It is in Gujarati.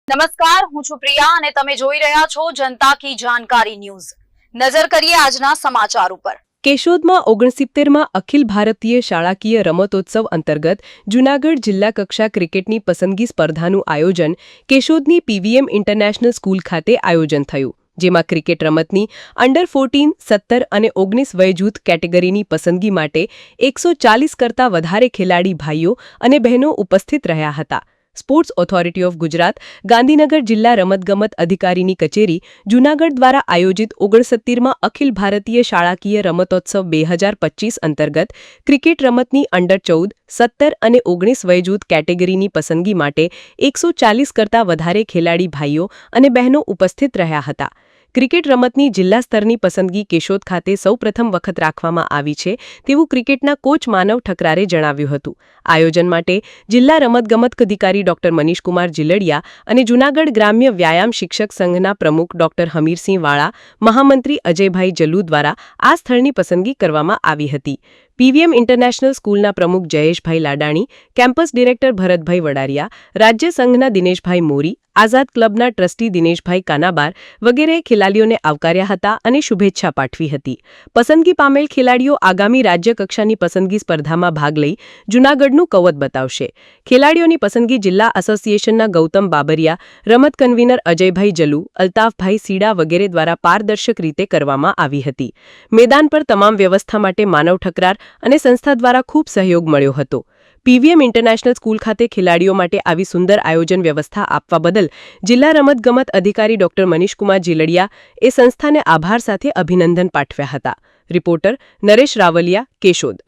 નમસ્કાર, હું છું પ્રિયા અને તમે જોઈ રહ્યા છો જનતા કી જાણકારી ન્યૂઝ। નજર કરીએ આજના સમાચાર ઉપર। કેશોદમાં 69માં અખિલ ભારતીય શાળાકીય રમતોત્સવ અંતર્ગત જૂનાગઢ જિલ્લા કક્ષા ક્રિકેટની પસંદગી સ્પર્ધાનું આયોજન કેશોદની પીવીએમ ઇન્ટરનેશનલ સ્કૂલ ખાતે આયોજન થયું, જેમાં ક્રિકેટ રમતની અંડર 14, 17 અને 19 વયજૂથ કેટેગરીની પસંદગી માટે 140 કરતાં વધારે ખેલાડી ભાઈઓ અને બહેનો ઉપસ્થિત રહ્યા હતા। Sports authority of Gujarat, Gandhinagar જિલ્લા રમતગમત અધિકારીની કચેરી, જૂનાગઢ દ્વારા આયોજિત 69માં અખિલ ભારતીય શાળાકીય રમતોત્સવ 2025 અંતર્ગત ક્રિકેટ રમતની અંડર 14, 17 અને 19 વયજૂથ કેટેગરીની પસંદગી માટે 140 કરતાં વધારે ખેલાડી ભાઈઓ અને બહેનો ઉપસ્થિત રહ્યા હતા। ક્રિકેટ રમતની જિલ્લા સ્તરની પસંદગી કેશોદ ખાતે સૌપ્રથમ વખત રાખવામાં આવી છે તેવું ક્રિકેટના કોચ માનવ ઠકરારે જણાવ્યું હતું। આયોજન માટે જિલ્લા રમતગમત અધિકારી ડોક્ટર મનીષકુમાર જીલડિયા અને જૂનાગઢ ગ્રામ્ય વ્યાયામ શિક્ષક સંઘના પ્રમુખ ડોક્ટર હમીરસિંહ વાળા, મહામંત્રી અજયભાઈ જલ્લુ દ્વારા આ સ્થળની પસંદગી કરવામાં આવી હતી। પીવીએમ ઇન્ટરનેશનલ સ્કૂલના પ્રમુખ જયેશભાઈ લાડાણી, કેમ્પસ ડિરેક્ટર ભરતભાઈ વડારિયા, રાજ્ય સંઘના દિનેશભાઈ મોરી, આઝાદ ક્લબના ટ્રસ્ટી દિનેશભાઈ કાનાબાર વગેરેએ ખેલાડીઓને આવકાર્યા હતા અને શુભેચ્છા પાઠવી હતી। પસંદગી પામેલ ખેલાડીઓ આગામી રાજ્ય કક્ષાની પસંદગી સ્પર્ધામાં ભાગ લઈ જૂનાગઢનું કવચ બતાવશે। ખેલાડીઓની પસંદગી જિલ્લા એસોસિએશનના ગૌતમ બાબરિયા, રમત કન્વીનર અજયભાઈ જલ્લુ, અલ્તાફભાઈ સીડા વગેરે દ્વારા પારદર્શક રીતે કરવામાં આવી હતી। મેદાન પર તમામ વ્યવસ્થા માટે માનવ ઠકરાર અને સંસ્થા દ્વારા ખૂબ સહયોગ મળ્યો હતો। પીવીએમ ઇન્ટરનેશનલ સ્કૂલ ખાતે ખેલાડીઓ માટે આવી સુંદર આયોજન વ્યવસ્થા આપવા બદલ જિલ્લા રમતગમત અધિકારી ડોક્ટર મનીષકુમાર જીલડિયા એ સંસ્થાને આભાર સાથે અભિનંદન પાઠવ્યા હતા। રિપોર્ટર નરેશ રાવલિયા, કેશોદ।